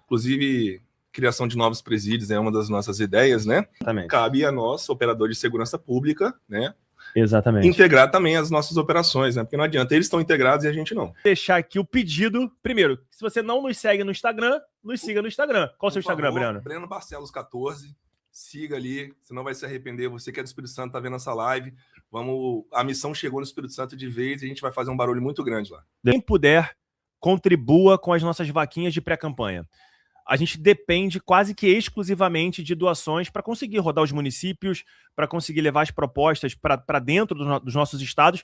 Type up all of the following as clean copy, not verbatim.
Inclusive, criação de novos presídios é uma das nossas ideias, né? Exatamente. Cabe a nós, operador de segurança pública, né? Exatamente. Integrar também as nossas operações, né? Porque não adianta, eles estão integrados e a gente não. Deixar aqui o pedido. Primeiro, se você não nos segue no Instagram, nos siga no Instagram. Qual é o seu Instagram, Breno? Breno Barcelos 14. Siga ali, você não vai se arrepender. Você que é do Espírito Santo, tá vendo essa live. A missão chegou no Espírito Santo de vez e a gente vai fazer um barulho muito grande lá. Quem puder, contribua com as nossas vaquinhas de pré-campanha. A gente depende quase que exclusivamente de doações para conseguir rodar os municípios, para conseguir levar as propostas para dentro dos nossos estados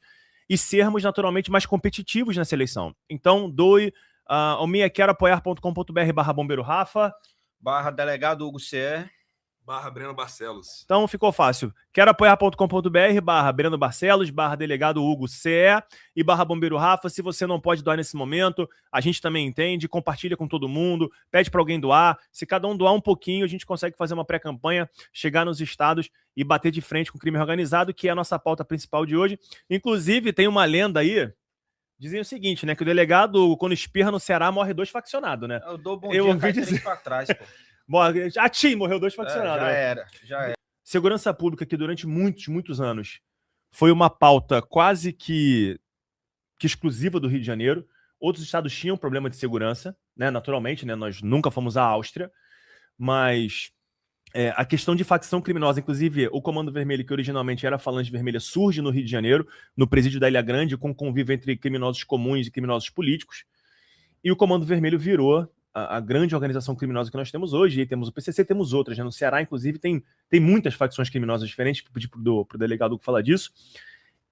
e sermos naturalmente mais competitivos nessa eleição. Então, doe ao queroapoiar.com.br/bombeiro Rafa, /delegado Hugo CE, /Breno Barcelos. Então ficou fácil. Queroapoiar.com.br/Breno Barcelos, /delegado Hugo CE e /bombeiro Rafa. Se você não pode doar nesse momento, a gente também entende, compartilha com todo mundo, pede para alguém doar. Se cada um doar um pouquinho, a gente consegue fazer uma pré-campanha, chegar nos estados e bater de frente com o crime organizado, que é a nossa pauta principal de hoje. Inclusive, tem uma lenda aí, dizem o seguinte, né, que o delegado, quando espirra no Ceará, morre 2 faccionados, né? Eu dou bom dia, cai 3 pra trás, pô. A Tim morreu 2 faccionados. Já era. Segurança pública, que durante muitos anos foi uma pauta quase que exclusiva do Rio de Janeiro. Outros estados tinham problema de segurança, né? Naturalmente, né? Nós nunca fomos à Áustria, mas a questão de facção criminosa, inclusive o Comando Vermelho, que originalmente era Falange Vermelha, surge no Rio de Janeiro, no presídio da Ilha Grande, com convívio entre criminosos comuns e criminosos políticos. E o Comando Vermelho virou a grande organização criminosa que nós temos hoje. E temos o PCC, temos outras, né? No Ceará, inclusive, tem muitas facções criminosas diferentes. Pedir pro delegado falar disso.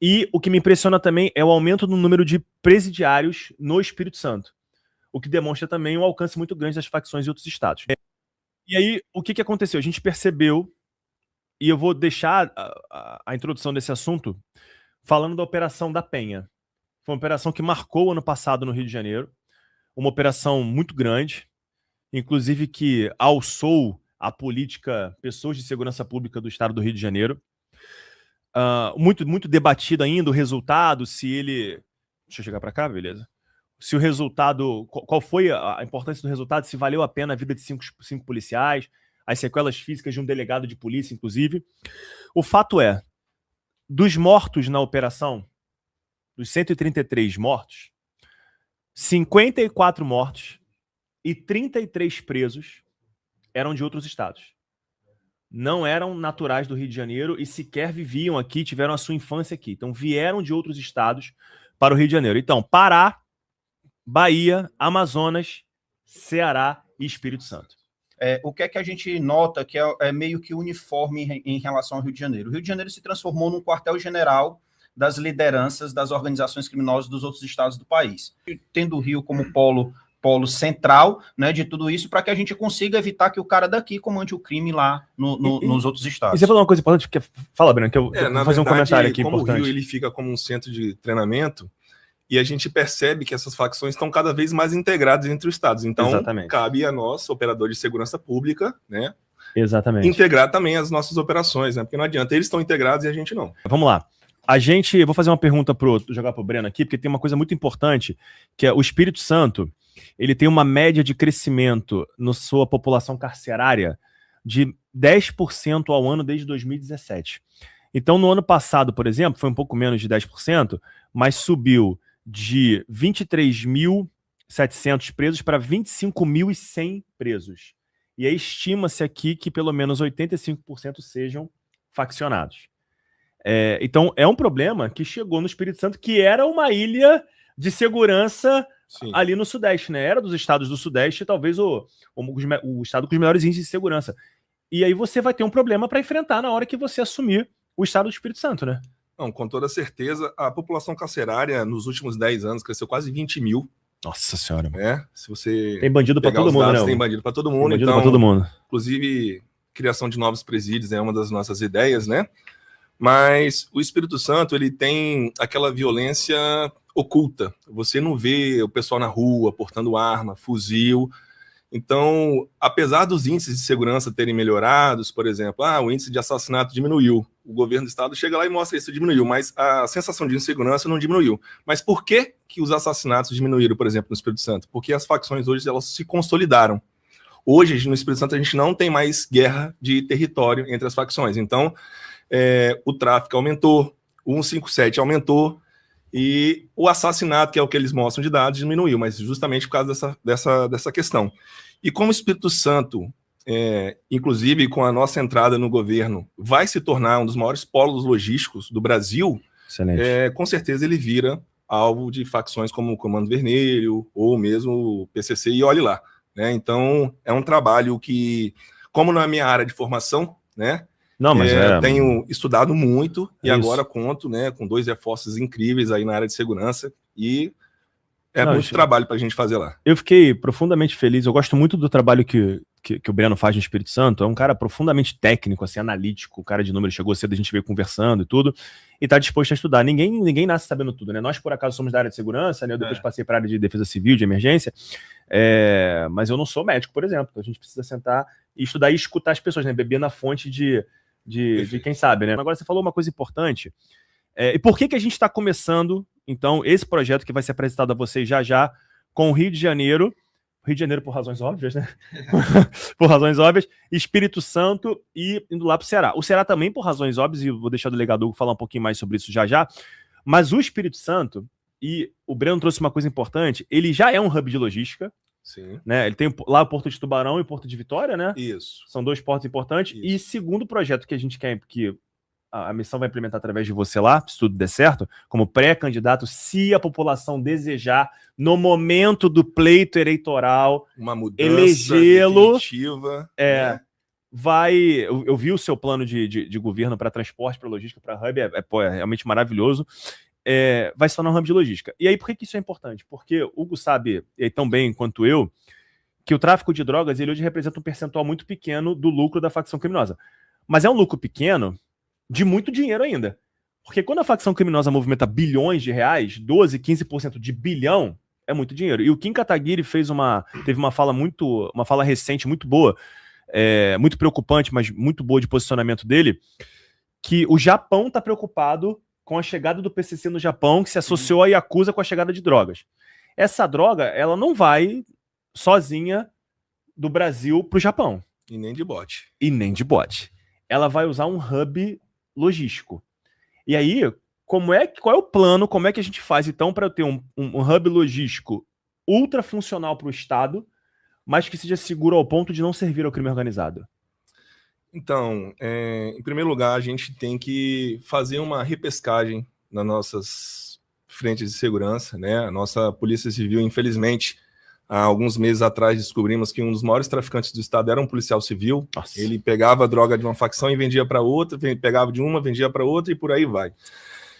E o que me impressiona também é o aumento no número de presidiários no Espírito Santo, o que demonstra também um alcance muito grande das facções em outros estados. E aí, o que aconteceu? A gente percebeu, e eu vou deixar a introdução desse assunto falando da Operação da Penha. Foi uma operação que marcou o ano passado no Rio de Janeiro. Uma operação muito grande, inclusive que alçou a política, pessoas de segurança pública do estado do Rio de Janeiro. Muito debatido ainda o resultado, se ele... Deixa eu chegar para cá, beleza? Se o resultado... Qual foi a importância do resultado, se valeu a pena a vida de cinco policiais, as sequelas físicas de um delegado de polícia, inclusive. O fato é, dos mortos na operação, dos 133 mortos, 54 mortos e 33 presos eram de outros estados. Não eram naturais do Rio de Janeiro e sequer viviam aqui, tiveram a sua infância aqui. Então vieram de outros estados para o Rio de Janeiro. Então, Pará, Bahia, Amazonas, Ceará e Espírito Santo. O que é que a gente nota que é meio que uniforme em relação ao Rio de Janeiro? O Rio de Janeiro se transformou num quartel-general das lideranças das organizações criminosas dos outros estados do país, tendo o Rio como polo central, né, de tudo isso, para que a gente consiga evitar que o cara daqui comande o crime lá nos outros estados. E você falou uma coisa importante, porque... Fala, Breno, que eu vou fazer um comentário aqui como importante. O Rio ele fica como um centro de treinamento, e a gente percebe que essas facções estão cada vez mais integradas entre os estados. Então, exatamente, cabe a nós, operador de segurança pública, né, exatamente, integrar também as nossas operações, né, porque não adianta, eles estão integrados e a gente não. Vamos lá. Vou fazer uma pergunta jogar pro Breno aqui, porque tem uma coisa muito importante, que é o Espírito Santo, ele tem uma média de crescimento na sua população carcerária de 10% ao ano desde 2017. Então, no ano passado, por exemplo, foi um pouco menos de 10%, mas subiu de 23.700 presos para 25.100 presos. E aí estima-se aqui que pelo menos 85% sejam faccionados. Então, é um problema que chegou no Espírito Santo, que era uma ilha de segurança. Sim. Ali no Sudeste, né? Era dos estados do Sudeste, talvez o estado com os melhores índices de segurança. E aí você vai ter um problema para enfrentar na hora que você assumir o estado do Espírito Santo, né? Não, com toda certeza. A população carcerária nos últimos 10 anos cresceu quase 20 mil. Nossa senhora. Se você tem bandido para todo mundo, né? Tem bandido para todo mundo. Então, todo mundo. Inclusive, criação de novos presídios é uma das nossas ideias, né? Mas o Espírito Santo, ele tem aquela violência oculta. Você não vê o pessoal na rua portando arma, fuzil. Então, apesar dos índices de segurança terem melhorados, por exemplo, o índice de assassinato diminuiu. O governo do estado chega lá e mostra isso diminuiu, mas a sensação de insegurança não diminuiu. Mas por que os assassinatos diminuíram, por exemplo, no Espírito Santo? Porque as facções hoje elas se consolidaram. Hoje, no Espírito Santo, a gente não tem mais guerra de território entre as facções. Então, o tráfico aumentou, o 157 aumentou, e o assassinato, que é o que eles mostram de dados, diminuiu, mas justamente por causa dessa questão. E como o Espírito Santo, inclusive com a nossa entrada no governo, vai se tornar um dos maiores polos logísticos do Brasil, com certeza ele vira alvo de facções como o Comando Vermelho, ou mesmo o PCC, e olhe lá. Né? Então, é um trabalho que, como na minha área de formação, né, não, mas tenho estudado muito e agora conto, né, com 2 reforços incríveis aí na área de segurança e muito trabalho para a gente fazer lá. Eu fiquei profundamente feliz, eu gosto muito do trabalho que o Breno faz no Espírito Santo, é um cara profundamente técnico, assim, analítico, o cara de números, chegou cedo, a gente veio conversando e tudo, e tá disposto a estudar. Ninguém nasce sabendo tudo, né? Nós, por acaso, somos da área de segurança, né? Eu depois passei para a área de defesa civil, de emergência, mas eu não sou médico, por exemplo, então a gente precisa sentar e estudar e escutar as pessoas, né? Beber na fonte de quem sabe, né? Agora, você falou uma coisa importante, e por que a gente está começando, então, esse projeto que vai ser apresentado a vocês já, com o Rio de Janeiro por razões óbvias, né? Por razões óbvias, Espírito Santo e indo lá para o Ceará. O Ceará também por razões óbvias, e vou deixar o delegado Hugo falar um pouquinho mais sobre isso já, mas o Espírito Santo, e o Breno trouxe uma coisa importante, ele já é um hub de logística. Sim. Né? Ele tem lá o Porto de Tubarão e o Porto de Vitória, né? Isso. São 2 portos importantes. Isso. E segundo projeto que a gente quer, que a missão vai implementar através de você lá, se tudo der certo, como pré-candidato, se a população desejar, no momento do pleito eleitoral, uma mudança elegê-lo, definitiva, né? Eu vi o seu plano de governo para transporte, para logística, para hub, é realmente maravilhoso. Vai se tornar um hub de logística. E aí, por que isso é importante? Porque o Hugo sabe, tão bem quanto eu, que o tráfico de drogas, ele hoje representa um percentual muito pequeno do lucro da facção criminosa. Mas é um lucro pequeno de muito dinheiro ainda. Porque quando a facção criminosa movimenta bilhões de reais, 12, 15% de bilhão, é muito dinheiro. E o Kim Kataguiri teve uma fala recente muito boa, muito preocupante, mas muito boa de posicionamento dele, que o Japão está preocupado com a chegada do PCC no Japão, que se associou à Yakuza com a chegada de drogas. Essa droga, ela não vai sozinha do Brasil para o Japão. E nem de bote. Ela vai usar um hub logístico. E aí, qual é o plano, como é que a gente faz, então, para ter um hub logístico ultra funcional para o Estado, mas que seja seguro ao ponto de não servir ao crime organizado? Então, em primeiro lugar, a gente tem que fazer uma repescagem nas nossas frentes de segurança, né? A nossa Polícia Civil, infelizmente, há alguns meses atrás descobrimos que um dos maiores traficantes do estado era um policial civil. Nossa. Ele pegava a droga de uma facção e vendia para outra, pegava de uma, vendia para outra e por aí vai.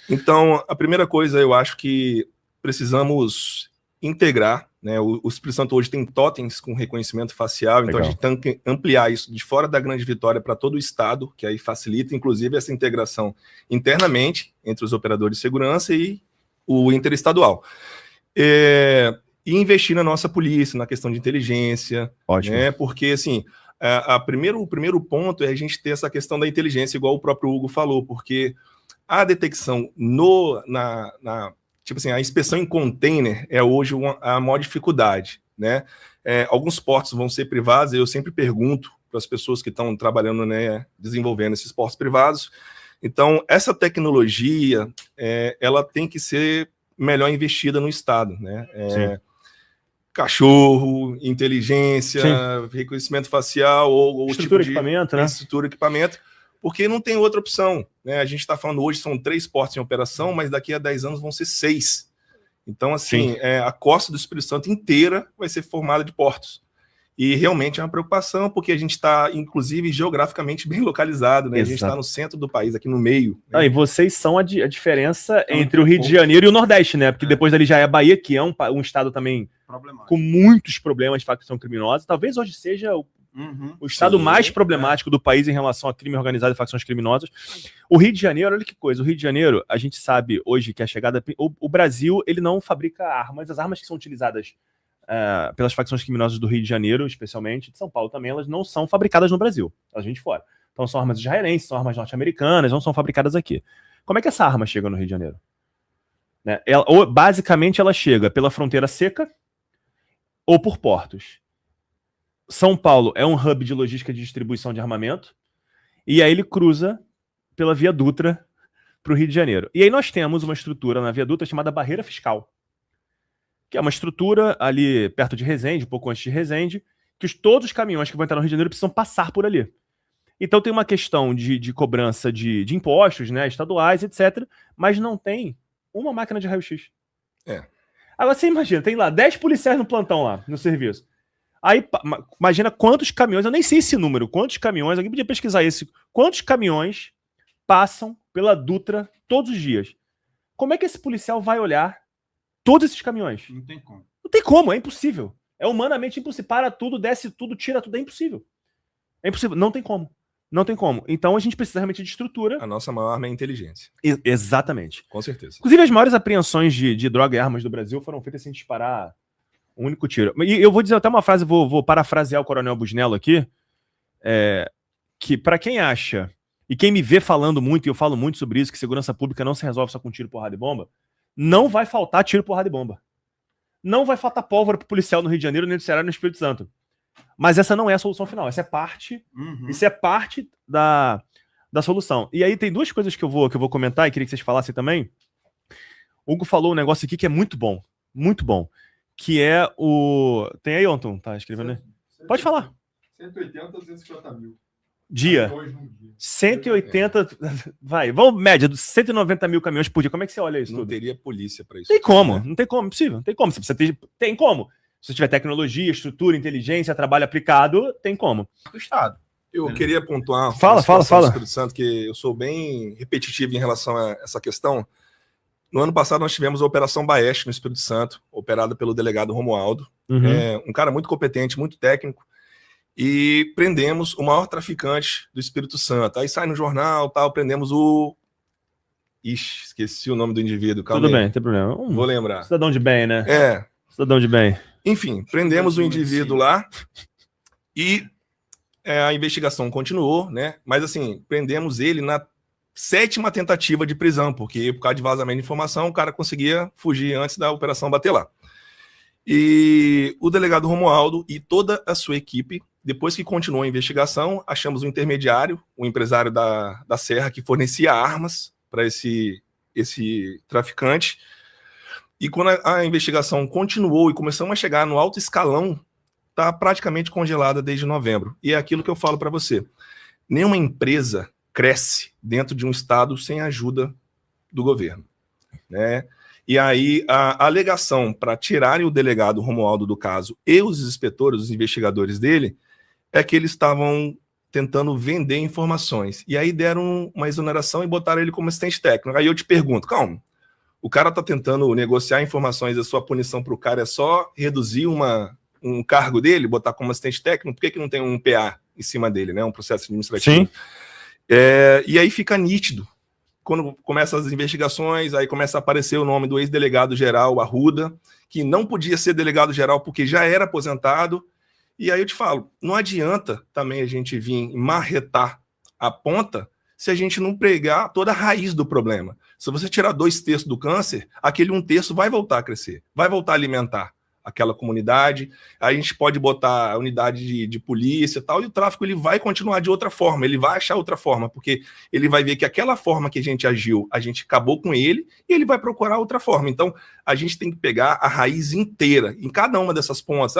Então, a primeira coisa, eu acho que precisamos integrar, né? O Espírito Santo hoje tem totens com reconhecimento facial, então a gente tem que ampliar isso de fora da Grande Vitória para todo o estado, que aí facilita, inclusive, essa integração internamente entre os operadores de segurança e o interestadual. E investir na nossa polícia, na questão de inteligência. Ótimo. Né? Porque, assim, o primeiro ponto é a gente ter essa questão da inteligência, igual o próprio Hugo falou, porque a detecção tipo assim, a inspeção em container é hoje a maior dificuldade, né? Alguns portos vão ser privados, e eu sempre pergunto para as pessoas que estão trabalhando, né, desenvolvendo esses portos privados. Então, essa tecnologia, ela tem que ser melhor investida no Estado, né? Cachorro, inteligência, reconhecimento facial, ou estrutura, tipo de equipamento, né? Estrutura, equipamento, porque não tem outra opção, né? A gente está falando hoje, são 3 portos em operação, mas daqui a 10 anos vão ser 6. Então, assim, a costa do Espírito Santo inteira vai ser formada de portos. E realmente é uma preocupação, porque a gente está, inclusive, geograficamente bem localizado, né? Exato. A gente está no centro do país, aqui no meio. Né? E vocês são a diferença entre o Rio de Janeiro e o Nordeste, né? Porque depois dali já é a Bahia, que é um estado também com muitos problemas de facção criminosa. Talvez hoje seja o estado mais problemático do país em relação a crime organizado e facções criminosas. O Rio de Janeiro, olha que coisa, o Rio de Janeiro, a gente sabe hoje que a chegada... O Brasil, ele não fabrica armas, as armas que são utilizadas pelas facções criminosas do Rio de Janeiro, especialmente, de São Paulo também, elas não são fabricadas no Brasil, elas vêm de fora. Então são armas israelenses, são armas norte-americanas, não são fabricadas aqui. Como é que essa arma chega no Rio de Janeiro? Né? Basicamente ela chega pela fronteira seca ou por portos. São Paulo é um hub de logística de distribuição de armamento, e aí ele cruza pela Via Dutra para o Rio de Janeiro. E aí nós temos uma estrutura na Via Dutra chamada Barreira Fiscal, que é uma estrutura ali perto de Resende, um pouco antes de Resende, que todos os caminhões que vão entrar no Rio de Janeiro precisam passar por ali. Então tem uma questão de cobrança de impostos, né, estaduais, etc., mas não tem uma máquina de raio-x. Agora você imagina, tem lá 10 policiais no plantão lá, no serviço. Aí imagina quantos caminhões, eu nem sei esse número, quantos caminhões, alguém podia pesquisar esse, quantos caminhões passam pela Dutra todos os dias. Como é que esse policial vai olhar todos esses caminhões? Não tem como. Não tem como, é impossível. É humanamente impossível. Para tudo, desce tudo, tira tudo, é impossível. É impossível, não tem como. Não tem como. Então a gente precisa realmente de estrutura. A nossa maior arma é a inteligência. Exatamente. Com certeza. Inclusive, as maiores apreensões de droga e armas do Brasil foram feitas sem disparar um único tiro. E eu vou dizer até uma frase, vou parafrasear o Coronel Busnello aqui, que para quem acha, e quem me vê falando muito, e eu falo muito sobre isso, que segurança pública não se resolve só com tiro, porrada e bomba, não vai faltar tiro, porrada e bomba. Não vai faltar pólvora pro policial no Rio de Janeiro, nem no Ceará, nem no Espírito Santo. Mas essa não é a solução final, essa é parte, isso é parte da solução. E aí tem duas coisas que eu vou comentar e queria que vocês falassem também. O Hugo falou um negócio aqui que é muito bom, que é o... Tem aí, Anton? Tá escrevendo aí? Pode falar. 180 a 250 mil. Dia. 180... Vai, vamos média, 190 mil caminhões por dia. Como é que você olha isso Não tudo? teria polícia para isso. Tem como, não tem como, impossível. Tem como, tem como. Se você tiver tecnologia, estrutura, inteligência, trabalho aplicado, tem como. O Estado. Eu queria pontuar Fala. do Espírito Santo, que eu sou bem repetitivo em relação a essa questão. No ano passado nós tivemos a Operação Baeste no Espírito Santo, operada pelo delegado Romualdo. Um cara muito competente, muito técnico, e prendemos o maior traficante do Espírito Santo. Aí sai no jornal, tal, prendemos o... Ixi, esqueci o nome do indivíduo. Calma Tudo aí. bem, não tem problema. Vou lembrar. Cidadão de bem, né? É. Cidadão de bem. Enfim, prendemos o indivíduo lá e a investigação continuou, né? Mas assim, prendemos ele na 7ª tentativa de prisão, porque por causa de vazamento de informação, o cara conseguia fugir antes da operação bater lá. E o delegado Romualdo e toda a sua equipe, depois que continuou a investigação, achamos um intermediário, um empresário da Serra, que fornecia armas para esse traficante. E quando a investigação continuou e começamos a chegar no alto escalão, está praticamente congelada desde novembro. E é aquilo que eu falo para você. Nenhuma empresa cresce dentro de um estado sem a ajuda do governo, né? E aí a alegação para tirarem o delegado Romualdo do caso e os inspetores, os investigadores dele, é que eles estavam tentando vender informações. E aí deram uma exoneração e botaram ele como assistente técnico. Aí eu te pergunto, calma, o cara está tentando negociar informações, a sua punição para o cara é só reduzir um cargo dele, botar como assistente técnico, por que não tem um PA em cima dele, né? Um processo administrativo? Sim. E aí fica nítido. Quando começam as investigações, aí começa a aparecer o nome do ex-delegado-geral Arruda, que não podia ser delegado-geral porque já era aposentado. E aí eu te falo, não adianta também a gente vir marretar a ponta se a gente não pregar toda a raiz do problema. Se você tirar 2/3 do câncer, aquele 1/3 vai voltar a crescer, vai voltar a alimentar aquela comunidade. Aí a gente pode botar a unidade de polícia e tal, e o tráfico ele vai continuar de outra forma, ele vai achar outra forma, porque ele vai ver que aquela forma que a gente agiu, a gente acabou com ele, e ele vai procurar outra forma. Então, a gente tem que pegar a raiz inteira, em cada uma dessas pontas,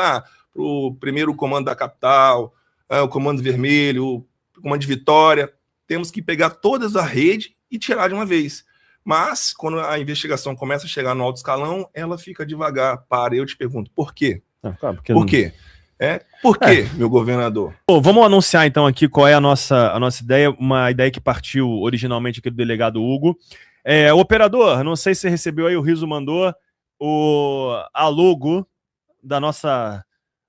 o primeiro comando da capital, o comando vermelho, o comando de Vitória, temos que pegar todas a rede e tirar de uma vez. Mas, quando a investigação começa a chegar no alto escalão, ela fica devagar. Eu te pergunto, por quê? Por quê? Por quê, meu governador? Bom, vamos anunciar então aqui qual é a nossa ideia, uma ideia que partiu originalmente aqui do delegado Hugo. Operador, não sei se você recebeu aí, o Riso mandou a logo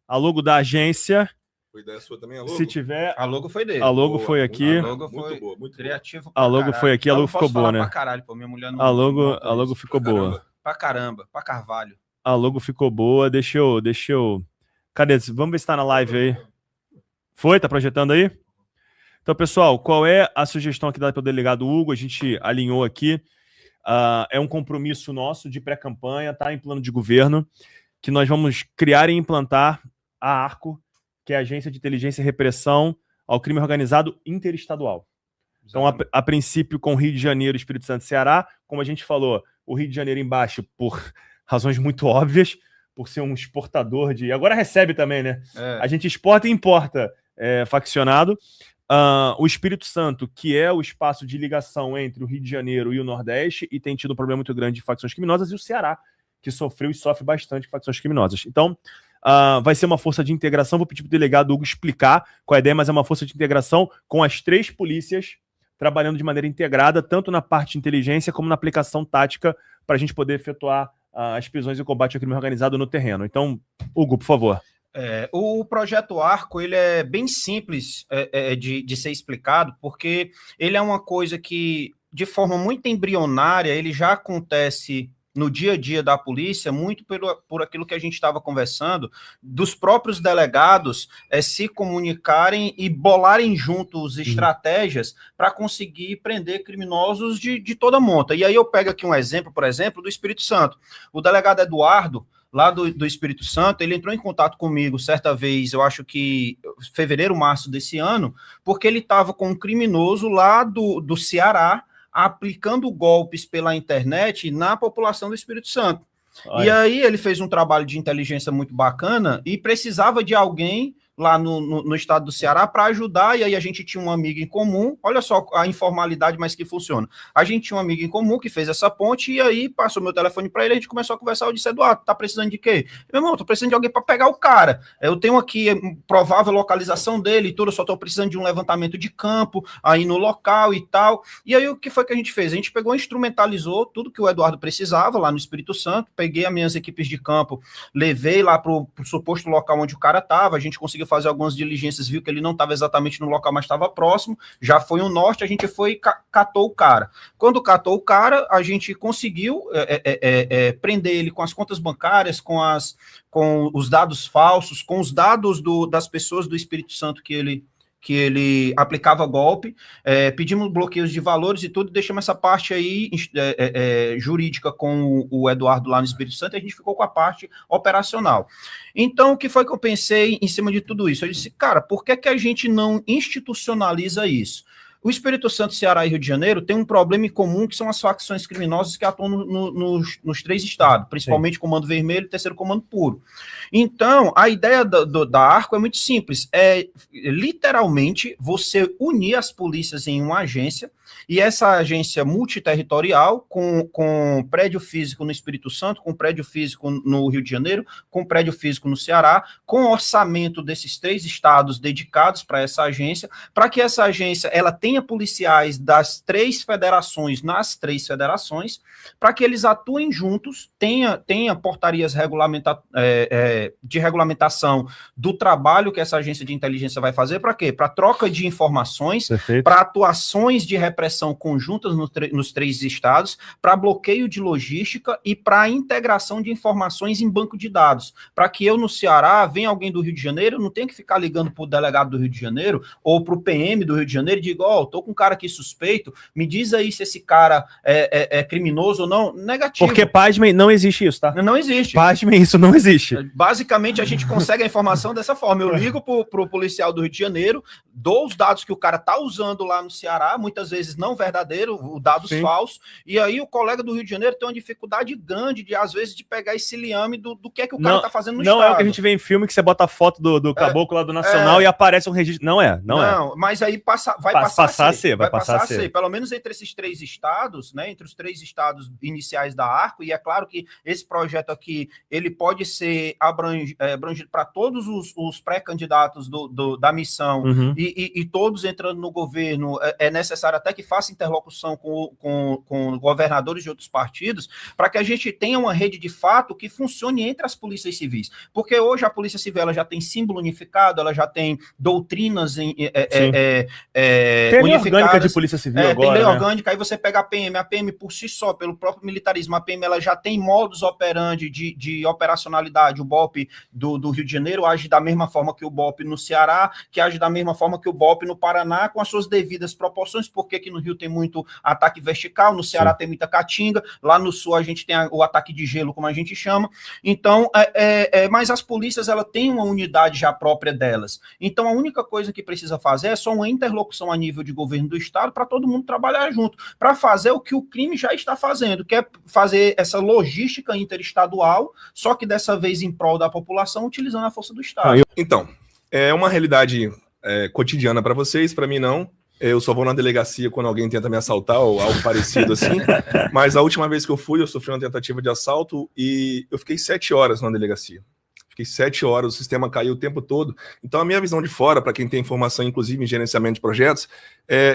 a logo da agência. Foi ideia sua também, a logo? Se tiver... A logo foi dele. A logo foi aqui. A logo foi muito boa, muito criativo. A logo foi aqui, a logo ficou boa, né? Pra caralho, pô, minha mulher não... A logo ficou boa. Pra caramba, pra carvalho. A logo ficou boa, deixa eu... Cadê? Vamos ver se tá na live aí. Foi? Tá projetando aí? Então, pessoal, qual é a sugestão aqui dada pelo delegado Hugo? A gente alinhou aqui. É um compromisso nosso de pré-campanha, tá em plano de governo, que nós vamos criar e implantar a Arco, que é a Agência de Inteligência e Repressão ao Crime Organizado Interestadual. Então, a princípio, com Rio de Janeiro, Espírito Santo e Ceará, como a gente falou, o Rio de Janeiro embaixo por razões muito óbvias, por ser um exportador de... Agora recebe também, né? A gente exporta e importa faccionado. O Espírito Santo, que é o espaço de ligação entre o Rio de Janeiro e o Nordeste, e tem tido um problema muito grande de facções criminosas, e o Ceará, que sofreu e sofre bastante de facções criminosas. Então, vai ser uma força de integração. Vou pedir para o delegado Hugo explicar qual é a ideia, mas é uma força de integração com as 3 polícias trabalhando de maneira integrada, tanto na parte de inteligência como na aplicação tática, para a gente poder efetuar as prisões e o combate ao crime organizado no terreno. Então, Hugo, por favor. O projeto Arco, ele é bem simples de ser explicado, porque ele é uma coisa que, de forma muito embrionária, ele já acontece no dia a dia da polícia, muito por aquilo que a gente estava conversando, dos próprios delegados se comunicarem e bolarem juntos estratégias para conseguir prender criminosos de toda monta. E aí eu pego aqui um exemplo, por exemplo, do Espírito Santo. O delegado Eduardo, lá do Espírito Santo, ele entrou em contato comigo certa vez, eu acho que fevereiro, março desse ano, porque ele estava com um criminoso lá do Ceará, aplicando golpes pela internet na população do Espírito Santo. Olha. E aí ele fez um trabalho de inteligência muito bacana e precisava de alguém lá no estado do Ceará para ajudar, e aí a gente tinha um amigo em comum, olha só a informalidade, mas que funciona. A gente tinha um amigo em comum que fez essa ponte, e aí passou meu telefone para ele, a gente começou a conversar, eu disse, Eduardo, tá precisando de quê? Meu irmão, tô precisando de alguém para pegar o cara, eu tenho aqui provável localização dele e tudo, eu só tô precisando de um levantamento de campo, aí no local e tal, e aí o que foi que a gente fez? A gente pegou e instrumentalizou tudo que o Eduardo precisava lá no Espírito Santo, peguei as minhas equipes de campo, levei lá pro suposto local onde o cara tava, a gente conseguiu fazer algumas diligências, viu que ele não estava exatamente no local, mas estava próximo, já foi o norte, a gente foi e catou o cara. Quando catou o cara, a gente conseguiu prender ele com as contas bancárias, com os dados falsos, com os dados das pessoas do Espírito Santo que ele aplicava golpe, pedimos bloqueios de valores e tudo, deixamos essa parte aí jurídica com o Eduardo lá no Espírito Santo, e a gente ficou com a parte operacional. Então, o que foi que eu pensei em cima de tudo isso? Eu disse, cara, por que a gente não institucionaliza isso? O Espírito Santo, Ceará e Rio de Janeiro tem um problema em comum, que são as facções criminosas que atuam nos 3 estados, principalmente Comando Vermelho e Terceiro Comando Puro. Então, a ideia da Arco é muito simples, é literalmente você unir as polícias em uma agência, e essa agência multiterritorial, com prédio físico no Espírito Santo, com prédio físico no Rio de Janeiro, com prédio físico no Ceará, com orçamento desses 3 estados dedicados para essa agência, para que essa agência ela tenha policiais das 3 federações nas 3 federações, para que eles atuem juntos, tenha portarias de regulamentação do trabalho que essa agência de inteligência vai fazer, para quê? Para troca de informações, para atuações de repressão conjuntas nos 3 estados, para bloqueio de logística e para integração de informações em banco de dados, para que eu no Ceará, venha alguém do Rio de Janeiro, não tenha que ficar ligando para o delegado do Rio de Janeiro ou para o PM do Rio de Janeiro e diga, tô com um cara aqui suspeito, me diz aí se esse cara é criminoso ou não. Negativo. Porque, pasmem, não existe isso, tá? Não existe. Pasmem, isso não existe. Basicamente, a gente consegue a informação dessa forma. Eu ligo pro policial do Rio de Janeiro, dou os dados que o cara tá usando lá no Ceará, muitas vezes não verdadeiro, dados falsos, e aí o colega do Rio de Janeiro tem uma dificuldade grande, às vezes, de pegar esse liame do que é que o cara tá fazendo no estado. Não é o que a gente vê em filme, que você bota a foto do caboclo lá do Nacional e aparece um registro. Não é. Mas aí vai passar a ser. Pelo menos entre esses 3 estados, né, entre os 3 estados iniciais da Arco, e é claro que esse projeto aqui, ele pode ser abrangido para todos os pré-candidatos da missão, e todos entrando no governo, é necessário até que faça interlocução com governadores de outros partidos, para que a gente tenha uma rede de fato que funcione entre as polícias civis, porque hoje a Polícia Civil ela já tem símbolo unificado, ela já tem doutrinas unificadas. Orgânica de Polícia Civil agora, tem lei né? orgânica, aí você pega a PM por si só, pelo próprio militarismo, a PM ela já tem modus operandi de operacionalidade, o BOP do Rio de Janeiro age da mesma forma que o BOP no Ceará, que age da mesma forma forma que o BOPE no Paraná, com as suas devidas proporções, porque aqui no Rio tem muito ataque vertical, no Ceará tem muita caatinga, lá no Sul a gente tem o ataque de gelo, como a gente chama. Então, mas as polícias, ela têm uma unidade já própria delas. Então, a única coisa que precisa fazer é só uma interlocução a nível de governo do Estado para todo mundo trabalhar junto, para fazer o que o crime já está fazendo, que é fazer essa logística interestadual, só que dessa vez em prol da população, utilizando a força do Estado. Então, é uma realidade cotidiana para vocês, para mim não. Eu só vou na delegacia quando alguém tenta me assaltar ou algo parecido assim. Mas a última vez que eu fui, eu sofri uma tentativa de assalto e eu fiquei 7 horas na delegacia. Fiquei 7 horas, o sistema caiu o tempo todo. Então, a minha visão de fora, para quem tem formação, inclusive, em gerenciamento de projetos,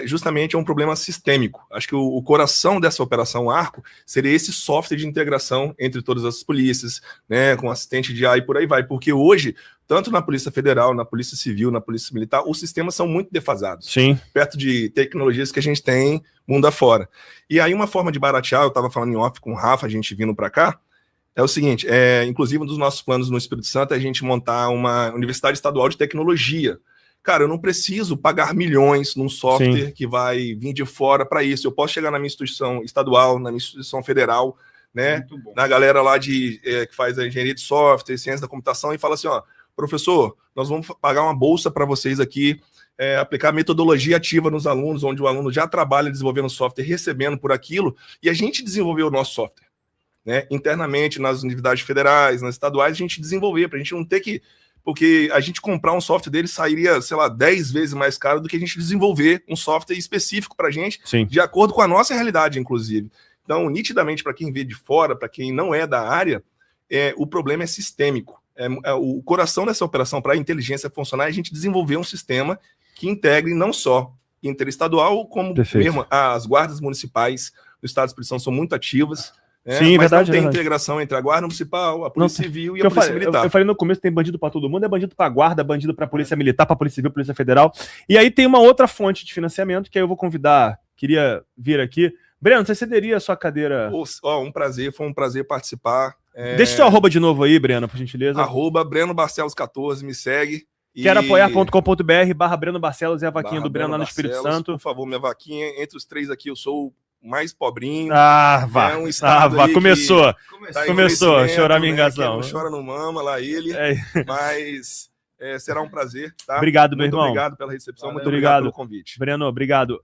justamente é um problema sistêmico. Acho que o coração dessa operação Arco seria esse software de integração entre todas as polícias, né, com assistente de IA e por aí vai. Porque hoje, tanto na Polícia Federal, na Polícia Civil, na Polícia Militar, os sistemas são muito defasados. Sim. Perto de tecnologias que a gente tem mundo afora. E aí, uma forma de baratear, eu estava falando em off com o Rafa, a gente vindo para cá, é o seguinte, inclusive um dos nossos planos no Espírito Santo é a gente montar uma Universidade Estadual de Tecnologia. Cara, eu não preciso pagar milhões num software Sim. que vai vir de fora para isso. Eu posso chegar na minha instituição estadual, na minha instituição federal, né, na galera lá que faz a engenharia de software, ciência da computação, e fala assim, ó, professor, nós vamos pagar uma bolsa para vocês aqui, aplicar metodologia ativa nos alunos, onde o aluno já trabalha desenvolvendo software, recebendo por aquilo, e a gente desenvolver o nosso software. Né, internamente nas universidades federais, nas estaduais, a gente desenvolver, para a gente não ter que... Porque a gente comprar um software dele sairia, sei lá, 10 vezes mais caro do que a gente desenvolver um software específico para a gente, Sim. de acordo com a nossa realidade, inclusive. Então, nitidamente, para quem vê de fora, para quem não é da área, o problema é sistêmico. O coração dessa operação para a inteligência funcionar é a gente desenvolver um sistema que integre não só interestadual, como mesmo as guardas municipais do Estado do Espírito Santo são muito ativas. Sim, mas verdade, não tem verdade. Integração entre a Guarda Municipal, a Polícia Civil e a Polícia Militar. Eu falei no começo, tem bandido para todo mundo, é bandido para Guarda, bandido para Polícia Militar, para Polícia Civil, Polícia Federal. E aí tem uma outra fonte de financiamento que aí eu vou convidar, queria vir aqui. Breno, você cederia a sua cadeira? Um prazer, foi um prazer participar. Deixa seu arroba de novo aí, Breno, por gentileza. Arroba Breno Barcelos 14, me segue. Quero apoiar.com.br/Breno Barcelos e a vaquinha do Breno lá no Espírito Santo. Por favor, minha vaquinha, entre os 3 aqui eu sou o mais pobrinho. Vá. Um estado Começou. Tá Começou a chorar minha engazão. Não chora, não mama, lá ele. Mas será um prazer. Tá? Obrigado, meu muito irmão. Obrigado pela recepção, muito obrigado pelo convite. Breno, obrigado.